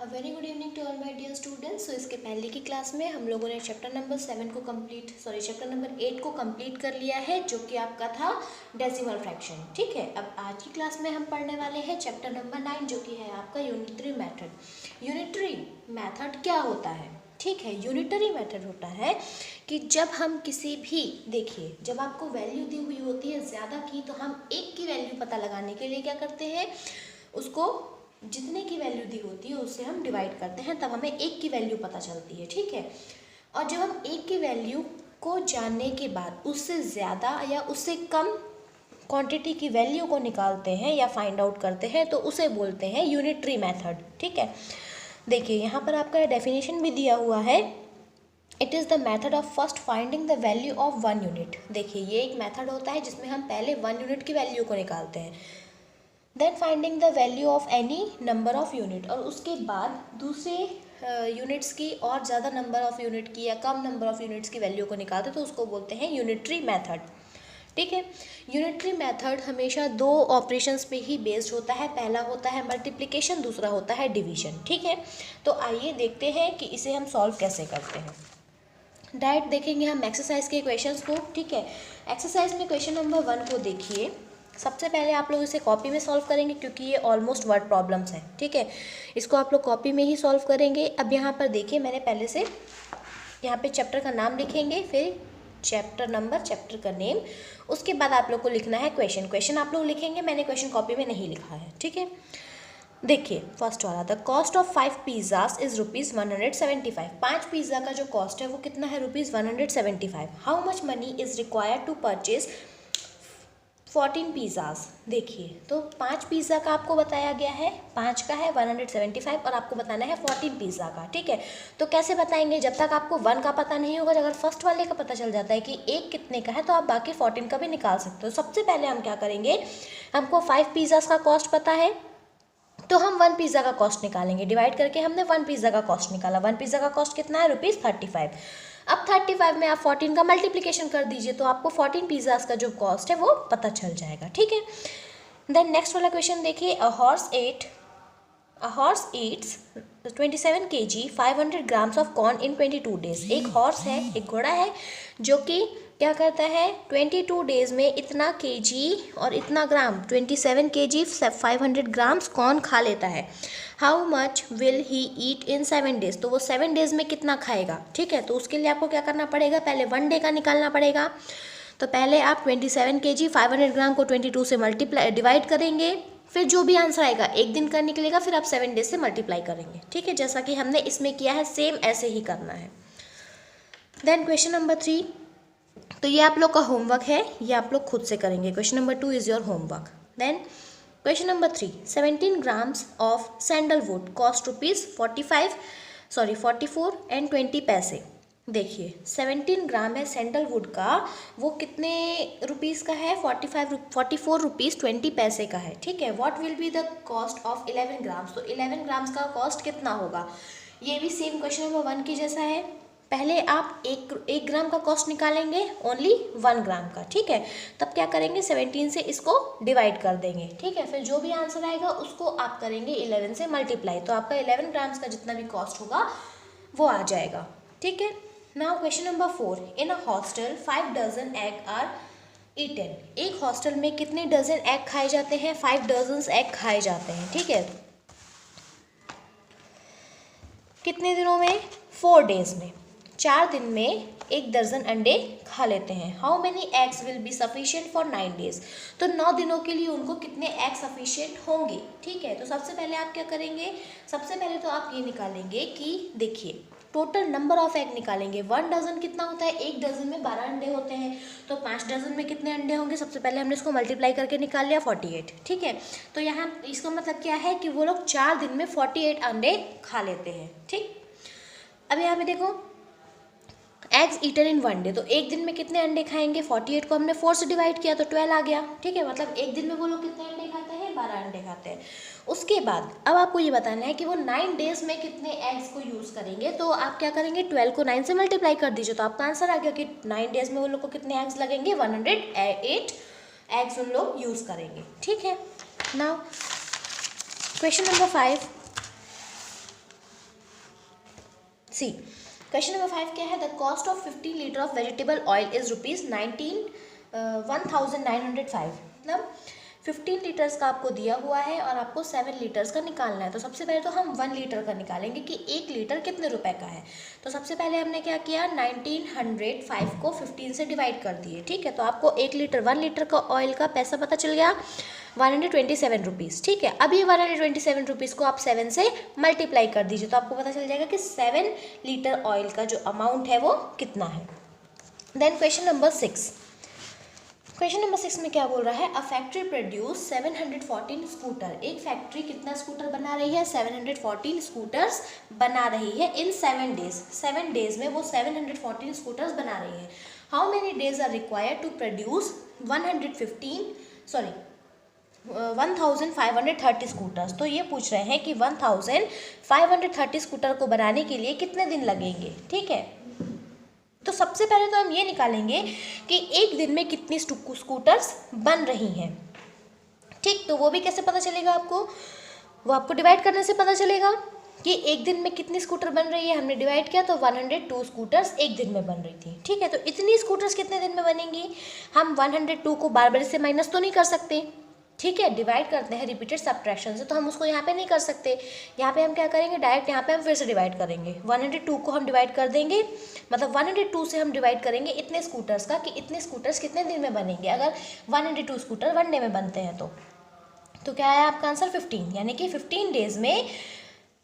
A very good evening to all my dear students. So इसके पहले की class में हम लोगों ने चैप्टर नंबर 8 को कंप्लीट कर लिया है, जो कि आपका था डेसिमल फ्रैक्शन। ठीक है, अब आज की क्लास में हम पढ़ने वाले हैं चैप्टर नंबर 9, जो कि है आपका यूनिटरी मेथड। यूनिटरी मेथड क्या होता है? ठीक है, यूनिटरी मेथड होता है कि जब हम किसी भी, देखिए, जब आपको वैल्यू दी हुई होती है ज़्यादा की, तो हम एक की वैल्यू पता लगाने के लिए क्या करते हैं, उसको जितने की वैल्यू दी होती है उससे हम डिवाइड करते हैं, तब हमें एक की वैल्यू पता चलती है। ठीक है, और जब हम एक की वैल्यू को जानने के बाद उससे ज़्यादा या उससे कम क्वांटिटी की वैल्यू को निकालते हैं या फाइंड आउट करते हैं, तो उसे बोलते हैं यूनिटरी मेथड। ठीक है, देखिए यहाँ पर आपका डेफिनेशन भी दिया हुआ है। It is the method of first finding the value of 1 unit. देखिए, ये एक मेथड होता है जिसमें हम पहले 1 यूनिट की वैल्यू को निकालते हैं, then finding the value of any number of unit, और उसके बाद दूसरे यूनिट्स की और ज़्यादा नंबर ऑफ यूनिट की या कम नंबर ऑफ यूनिट्स की वैल्यू को निकालते, तो उसको बोलते हैं यूनिटरी मेथड। ठीक है, यूनिटरी मेथड हमेशा दो ऑपरेशंस पे ही बेस्ड होता है। पहला होता है मल्टीप्लिकेशन, दूसरा होता है डिवीजन। ठीक है, तो आइए देखते हैं कि इसे हम सॉल्व कैसे करते हैं। डायरेक्ट देखेंगे हम एक्सरसाइज के क्वेश्चंस को। ठीक है, एक्सरसाइज में क्वेश्चन नंबर 1 को देखिए। सबसे पहले आप लोग इसे कॉपी में सॉल्व करेंगे, क्योंकि ये ऑलमोस्ट वर्ड प्रॉब्लम्स है। ठीक है, इसको आप लोग कॉपी में ही सॉल्व करेंगे। अब यहाँ पर देखिए, मैंने पहले से यहाँ पे चैप्टर का नाम लिखेंगे, फिर चैप्टर नंबर, चैप्टर का नेम, उसके बाद आप लोग को लिखना है क्वेश्चन आप लोग लिखेंगे। मैंने क्वेश्चन कॉपी में नहीं लिखा है। ठीक है, देखिए फर्स्ट वाला, the cost of 5 pizzas is ₹175। 5 pizza का जो कॉस्ट है वो कितना है, ₹175। How much money is required to purchase 14 pizzas. देखिए, तो 5 पिज़्ज़ा का आपको बताया गया है, 5 का है 175, और आपको बताना है 14 पिज़्ज़ा का। ठीक है, तो कैसे बताएंगे, जब तक आपको 1 का पता नहीं होगा। अगर फर्स्ट वाले का पता चल जाता है कि एक कितने का है, तो आप बाकी 14 का भी निकाल सकते हो। सबसे पहले हम क्या करेंगे, हमको 5 पिज़्ज़ास का कॉस्ट पता है, तो हम 1 पिज़्ज़ा का कॉस्ट निकालेंगे। डिवाइड करके हमने 1 पिज़्ज़ा का कॉस्ट निकाला। 1 पिज़्ज़ा का कॉस्ट कितना है, ₹35। अब 35 में आप 14 का मल्टीप्लिकेशन कर दीजिए, तो आपको 14 पिज़्ज़ास का जो कॉस्ट है वो पता चल जाएगा। ठीक है, देन नेक्स्ट वाला क्वेश्चन देखिए। A horse Yeats 27 kg 500 grams of corn in 22 days। एक हॉर्स है, एक घोड़ा है, जो कि क्या करता है, 22 डेज में इतना केजी और इतना ग्राम, 27 kg 500 grams कॉर्न खा लेता है। How much will he eat in 7 days। तो वो 7 days में कितना खाएगा। ठीक है, तो उसके लिए आपको क्या करना पड़ेगा, पहले 1 डे का निकालना पड़ेगा। तो पहले आप 27 kg 500 ग्राम को 22 से डिवाइड करेंगे, फिर जो भी आंसर आएगा एक दिन का निकलेगा, फिर आप 7 डेज से मल्टीप्लाई करेंगे। ठीक है, जैसा कि हमने इसमें किया है, सेम ऐसे ही करना है। देन क्वेश्चन नंबर 3, तो ये आप लोग का होमवर्क है, ये आप लोग खुद से करेंगे। Question number 2 is your homework. Then question number 3, 17 grams of sandalwood cost ₹44 and 20 paise. देखिए, 17 ग्राम है सैंडलवुड का, वो कितने रुपीज़ का है, 44 रुपीज़ 20 पैसे का है। ठीक है, what will be the cost of 11 grams. तो 11 ग्राम्स का कॉस्ट कितना होगा। ये भी सेम क्वेश्चन नंबर 1 की जैसा है। पहले आप एक ग्राम का कॉस्ट निकालेंगे, ओनली 1 ग्राम का। ठीक है, तब क्या करेंगे, 17 से इसको डिवाइड कर देंगे। ठीक है, फिर जो भी आंसर आएगा उसको आप करेंगे 11 से मल्टीप्लाई, तो आपका 11 ग्राम्स का जितना भी कॉस्ट होगा वो आ जाएगा। ठीक है, now question number 4, in a hostel 5 dozen egg are eaten. एक हॉस्टल में कितने डजन एग खाए जाते हैं, 5 डजन एग खाए जाते हैं। ठीक है, कितने दिनों में, 4 डेज में, 4 दिन में 1 दर्जन अंडे खा लेते हैं। How many eggs will be sufficient for 9 days. तो 9 दिनों के लिए उनको कितने एग सफिशिएंट होंगे। ठीक है, तो सबसे पहले आप क्या करेंगे, सबसे पहले तो आप ये निकालेंगे कि, देखिए, टोटल नंबर ऑफ एग निकालेंगे। 1 डजन कितना होता है, 1 डजन में 12 अंडे होते हैं, तो 5 डजन में कितने अंडे होंगे। सबसे पहले हमने इसको मल्टीप्लाई करके निकाल लिया, 48। ठीक है, तो यहाँ इसका मतलब क्या है कि वो लोग 4 दिन में 48 अंडे खा लेते हैं। ठीक, अब यहाँ पे देखो, एग्स ईटन इन 1 डे, तो एक दिन में कितने अंडे खाएंगे, 48 को हमने 4 से डिवाइड किया तो 12 आ गया। ठीक है, मतलब एक दिन में वो लोग कितने अंडे खाते हैं, 12 अंडे खाते हैं। उसके बाद अब आपको ये बताना है कि वो 9 डेज में कितने एग्स को यूज़ करेंगे। तो आप क्या करेंगे, 12 को 9 से मल्टीप्लाई कर दीजिए, तो आपका आंसर आ गया कि 9 डेज में वो लोग को कितने एग्स लगेंगे, 108 एग्स उन लोग यूज़ करेंगे। ठीक है, नाउ क्वेश्चन नंबर 5, सी। क्वेश्चन नंबर 5 क्या है, the cost of 15 litre of vegetable oil is ₹1905। मतलब 15 लीटर्स का आपको दिया हुआ है और आपको 7 लीटर्स का निकालना है। तो सबसे पहले तो हम 1 लीटर का निकालेंगे कि 1 लीटर कितने रुपए का है। तो सबसे पहले हमने क्या किया, 1905 को 15 से डिवाइड कर दिए, ठीक है। तो आपको 1 लीटर का ऑयल का पैसा पता चल गया 127 रुपीज़, ठीक है। अब ये 127 रुपीज़ को आप 7 से मल्टीप्लाई कर दीजिए तो आपको पता चल जाएगा कि 7 लीटर ऑयल का जो अमाउंट है वो कितना है। Then question number 6। Question number 6 में क्या बोल रहा है, अ फैक्ट्री प्रोड्यूस 714 स्कूटर। एक फैक्ट्री कितना स्कूटर बना रही है, 714 स्कूटर्स बना रही है इन 7 डेज। 7 डेज में वो 714 स्कूटर्स बना रही है। How many days are required to produce 1530 scooters. तो ये पूछ रहे हैं कि 1530 स्कूटर को बनाने के लिए कितने दिन लगेंगे, ठीक है। तो सबसे पहले तो हम ये निकालेंगे कि एक दिन में कितनी स्कूटर्स बन रही हैं, ठीक। तो वो भी कैसे पता चलेगा आपको, वो आपको डिवाइड करने से पता चलेगा कि एक दिन में कितनी स्कूटर बन रही है। हमने डिवाइड किया तो 102 स्कूटर्स एक दिन में बन रही थी, ठीक है। तो इतनी स्कूटर्स कितने दिन में बनेंगी, हम 102 को बार बार से माइनस तो नहीं कर सकते, ठीक है। डिवाइड करते हैं रिपीटेड सब्ट्रैक्शन से, तो हम उसको यहाँ पे नहीं कर सकते। यहाँ पे हम क्या करेंगे, डायरेक्ट यहाँ पे हम फिर से डिवाइड करेंगे। 102 को हम डिवाइड कर देंगे, मतलब 102 से हम डिवाइड करेंगे इतने स्कूटर्स का कि इतने स्कूटर्स कितने दिन में बनेंगे। अगर 102 स्कूटर 1 डे में बनते हैं तो क्या है आपका आंसर 15, यानी कि 15 डेज में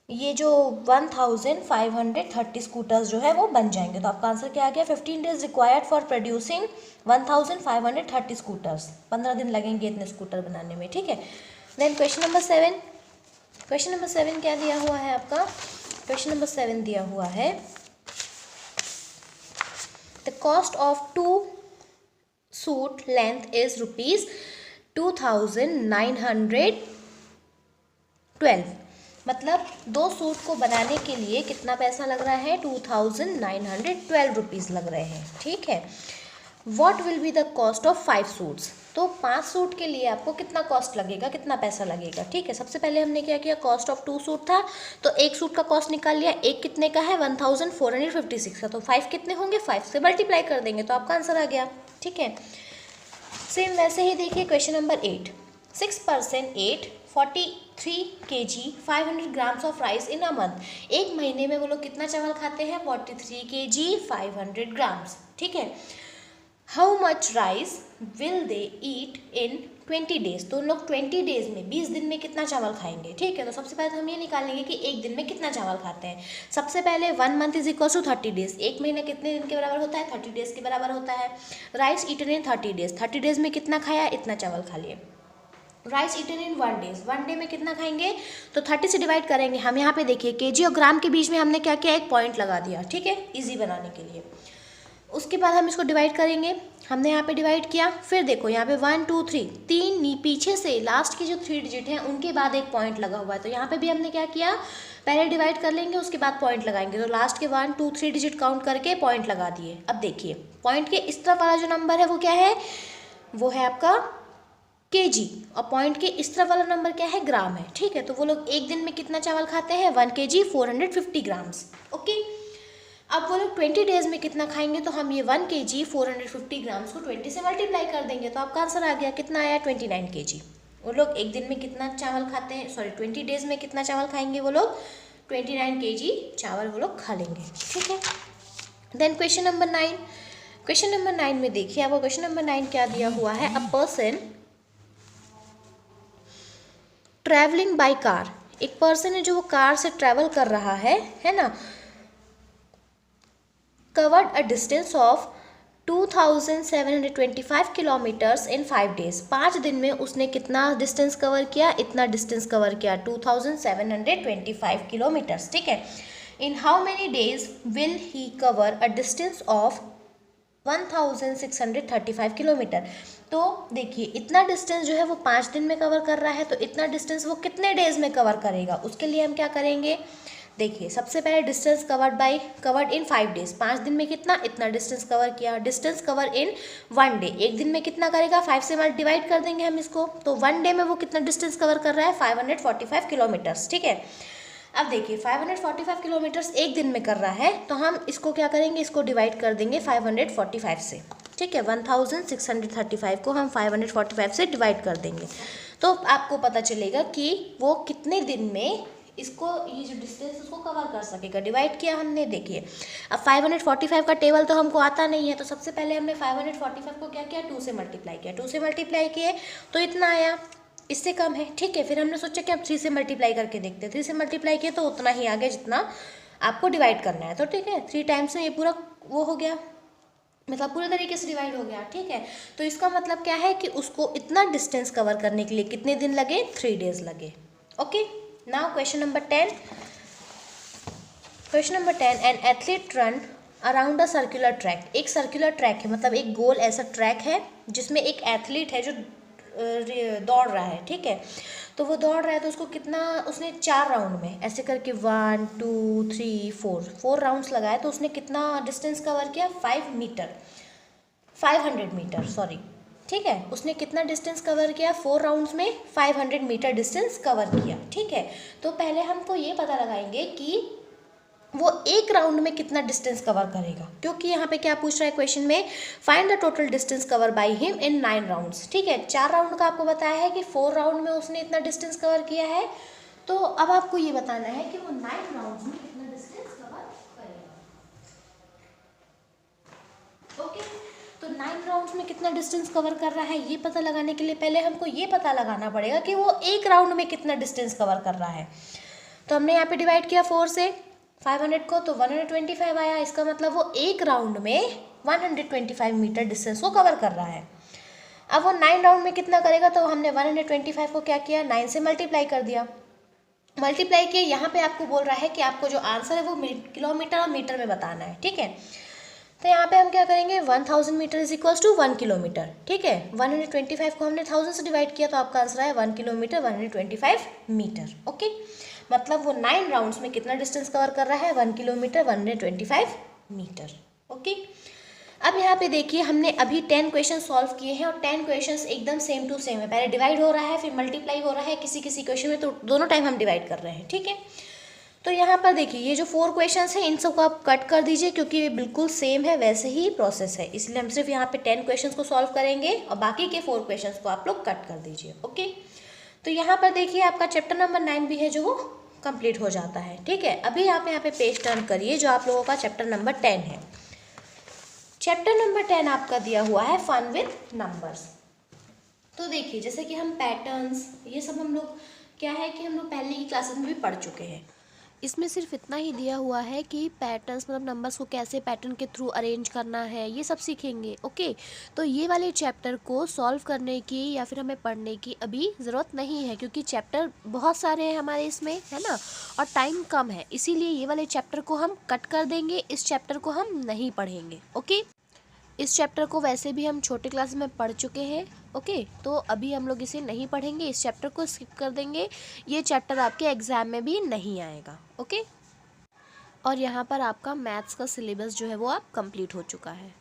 ये जो 1530 स्कूटर्स जो है वो बन जाएंगे। तो आपका आंसर क्या आ गया, 15 डेज रिक्वायर्ड फॉर प्रोड्यूसिंग 1530 स्कूटर्स। 15 दिन लगेंगे इतने स्कूटर बनाने में, ठीक है। Then question number 7। Question number 7 क्या दिया हुआ है आपका, क्वेश्चन नंबर 7 दिया हुआ है, the cost of 2 suit length is ₹2912। मतलब 2 सूट को बनाने के लिए कितना पैसा लग रहा है, 2912 रुपीज़ लग रहे हैं, ठीक है। What will be the cost of 5 suits. तो 5 सूट के लिए आपको कितना कॉस्ट लगेगा, कितना पैसा लगेगा, ठीक है। सबसे पहले हमने क्या किया, कॉस्ट ऑफ 2 सूट था तो 1 सूट का कॉस्ट निकाल लिया। एक कितने का है, 1456 का। तो 5 कितने होंगे, 5 से मल्टीप्लाई कर देंगे तो आपका आंसर आ गया, ठीक है। सेम वैसे ही देखिए question number 8। 6% 8 43 kg 500 grams of rice in a month. एक महीने में वो लोग कितना चावल खाते हैं, 43 kg 500 ग्राम्स, ठीक है। How much rice will they eat in 20 days. तो उन लोग 20 डेज में 20 दिन में कितना चावल खाएंगे, ठीक है। तो सबसे पहले तो हम ये निकालेंगे कि एक दिन में कितना चावल खाते हैं। सबसे पहले 1 month is equal to 30 days. एक महीना कितने दिन के बराबर होता है, 30 डेज के बराबर होता है। Rice eaten in 30 days, 30 days में कितना खाया, इतना चावल खा लिए। Rice eaten in 1 days, 1 day में कितना खाएंगे, तो 30 से डिवाइड करेंगे। हम यहाँ पे देखिए केजी और ग्राम के बीच में हमने क्या किया, एक पॉइंट लगा दिया, ठीक है, इजी बनाने के लिए। उसके बाद हम इसको डिवाइड करेंगे, हमने यहाँ पे डिवाइड किया। फिर देखो यहाँ पे 1 2 3 3 पीछे से लास्ट की जो 3 डिजिट हैं उनके बाद एक पॉइंट लगा हुआ है। तो यहाँ पे भी हमने क्या किया, पहले डिवाइड कर लेंगे उसके बाद पॉइंट लगाएंगे। तो लास्ट के 1 2 3 डिजिट काउंट करके पॉइंट लगा दिए। अब देखिए पॉइंट के इस तरफ वाला जो नंबर है वो क्या है, वो है आपका kg, और पॉइंट के इस तरफ वाला नंबर क्या है, ग्राम है, ठीक है। तो वो लोग एक दिन में कितना चावल खाते हैं, 1 kg 450 ग्राम्स, ओके। अब वो लोग 20 डेज में कितना खाएंगे, तो हम ये 1 kg 450 ग्राम्स को 20 से मल्टीप्लाई कर देंगे तो आपका आंसर आ गया, कितना आया, 29 kg। वो लोग एक दिन में कितना चावल खाते हैं, सॉरी 20 डेज में कितना चावल खाएंगे, वो लोग 29 kg चावल वो लोग खा लेंगे, ठीक है। Then question number 9। Question number 9 में देखिए आपको क्वेश्चन नंबर 9 क्या दिया हुआ है, a person travelling by car. एक पर्सन है जो वो कार से ट्रैवल कर रहा है ना, covered a distance of 2725 kilometres in 5 days. 5 दिन में उसने कितना डिस्टेंस कवर किया, इतना डिस्टेंस कवर किया, 2725 किलोमीटर्स, ठीक है। In how many days will he cover a distance of 1635 kilometre. तो देखिए इतना डिस्टेंस जो है वो 5 दिन में कवर कर रहा है, तो इतना डिस्टेंस वो कितने डेज में कवर करेगा, उसके लिए हम क्या करेंगे, देखिए सबसे पहले डिस्टेंस कवर्ड इन 5 डेज, 5 दिन में कितना, इतना डिस्टेंस कवर किया। डिस्टेंस कवर इन 1 डे, एक दिन में कितना करेगा, 5 से डिवाइड कर देंगे हम इसको, तो 1 डे में वो कितना डिस्टेंस कवर कर रहा है, 545 किलोमीटर्स, ठीक है। अब देखिए 545 किलोमीटर्स एक दिन में कर रहा है, तो हम इसको क्या करेंगे, इसको डिवाइड कर देंगे 545 से, ठीक है। 1635 को हम 545 से डिवाइड कर देंगे, तो आपको पता चलेगा कि वो कितने दिन में इसको, ये जो डिस्टेंस उसको कवर कर सकेगा। डिवाइड किया हमने, देखिए अब 545 का टेबल तो हमको आता नहीं है, तो सबसे पहले हमने 545 को क्या किया, 2 से मल्टीप्लाई किया, 2 से मल्टीप्लाई किए तो इतना आया, इससे कम है, ठीक है। फिर हमने सोचा कि अब 3 से मल्टीप्लाई करके देखते हैं, 3 से मल्टीप्लाई किया तो उतना ही आ गया जितना आपको डिवाइड करना है, तो ठीक है 3 टाइम्स में ये पूरा वो हो गया, मतलब पूरे तरीके से डिवाइड हो गया, ठीक है। तो इसका मतलब क्या है कि उसको इतना डिस्टेंस कवर करने के लिए कितने दिन लगे, 3 डेज लगे। Okay, now question number 10। Question number 10, an athlete run around a circular track. एक सर्कुलर ट्रैक है, मतलब एक गोल ऐसा ट्रैक है जिसमें एक एथलीट है जो दौड़ रहा है, ठीक है। तो वो दौड़ रहा है, तो उसको कितना, उसने 4 राउंड में ऐसे करके 1 2 3 4 राउंड्स लगाए, तो उसने कितना डिस्टेंस कवर किया, 500 मीटर, सॉरी, ठीक है। उसने कितना डिस्टेंस कवर किया, 4 राउंड्स में 500 मीटर डिस्टेंस कवर किया, ठीक है। तो पहले हमको ये पता लगाएंगे कि वो एक राउंड में कितना डिस्टेंस कवर करेगा, क्योंकि यहाँ पे क्या पूछ रहा है क्वेश्चन में, find the total distance cover by him in 9 rounds, ठीक है। 4 राउंड का आपको बताया है कि 4 राउंड में उसने इतना डिस्टेंस कवर किया है, तो अब आपको ये बताना है कि वो 9 राउंड्स में कितना डिस्टेंस कवर करेगा। ओके, तो 9 राउंड्स में कितना डिस्टेंस कवर कर रहा है, ये पता लगाने के लिए पहले हमको ये पता लगाना पड़ेगा कि वो एक राउंड में कितना डिस्टेंस कवर कर रहा है। तो हमने यहाँ पे डिवाइड किया 4 से 500 को, तो 125 आया, इसका मतलब वो एक राउंड में 125 मीटर डिस्टेंस को कवर कर रहा है। अब वो 9 राउंड में कितना करेगा, तो हमने 125 को क्या किया, 9 से मल्टीप्लाई कर दिया, मल्टीप्लाई किया। यहाँ पे आपको बोल रहा है कि आपको जो आंसर है वो किलोमीटर और मीटर में बताना है, ठीक है। तो यहाँ पे हम क्या करेंगे, 1000 metre is equals to 1 kilometre, ठीक है। 125 को हमने 1000 से डिवाइड किया, तो आपका आंसर है 1 किलोमीटर 125 मीटर। ओके, मतलब वो 9 राउंड्स में कितना डिस्टेंस कवर कर रहा है, 1 किलोमीटर 125 मीटर। ओके, अब यहाँ पे देखिए हमने अभी 10 क्वेश्चन सॉल्व किए हैं, और 10 क्वेश्चन एकदम सेम टू सेम है, पहले डिवाइड हो रहा है फिर मल्टीप्लाई हो रहा है, किसी किसी क्वेश्चन में तो दोनों टाइम हम डिवाइड कर रहे हैं, ठीक है। तो यहाँ पर देखिए ये जो 4 क्वेश्चंस हैं इन सबको आप कट कर दीजिए, क्योंकि ये बिल्कुल सेम है, वैसे ही प्रोसेस है, इसलिए हम सिर्फ यहाँ पे 10 क्वेश्चंस को सॉल्व करेंगे और बाकी के 4 क्वेश्चंस को आप लोग कट कर दीजिए। ओके, तो यहाँ पर देखिए आपका चैप्टर नंबर 9 भी है जो वो कंप्लीट हो जाता है, ठीक है। अभी आप यहाँ पे पेज टर्न करिए, जो आप लोगों का चैप्टर नंबर 10 है। चैप्टर नंबर 10 आपका दिया हुआ है फन विद नंबर्स। तो देखिए जैसे कि हम पैटर्न्स, ये सब हम लोग क्या है कि हम लोग पहले की क्लासेस में भी पढ़ चुके हैं। इसमें सिर्फ इतना ही दिया हुआ है कि पैटर्न्स मतलब नंबर्स को कैसे पैटर्न के थ्रू अरेंज करना है, ये सब सीखेंगे। ओके, तो ये वाले चैप्टर को सॉल्व करने की या फिर हमें पढ़ने की अभी ज़रूरत नहीं है, क्योंकि चैप्टर बहुत सारे हैं हमारे इसमें, है ना, और टाइम कम है, इसीलिए ये वाले चैप्टर को हम कट कर देंगे, इस चैप्टर को हम नहीं पढ़ेंगे। ओके, इस चैप्टर को वैसे भी हम छोटे क्लास में पढ़ चुके हैं। ओके, तो अभी हम लोग इसे नहीं पढ़ेंगे, इस चैप्टर को स्किप कर देंगे, ये चैप्टर आपके एग्ज़ाम में भी नहीं आएगा। ओके, और यहाँ पर आपका मैथ्स का सिलेबस जो है वो आप कंप्लीट हो चुका है।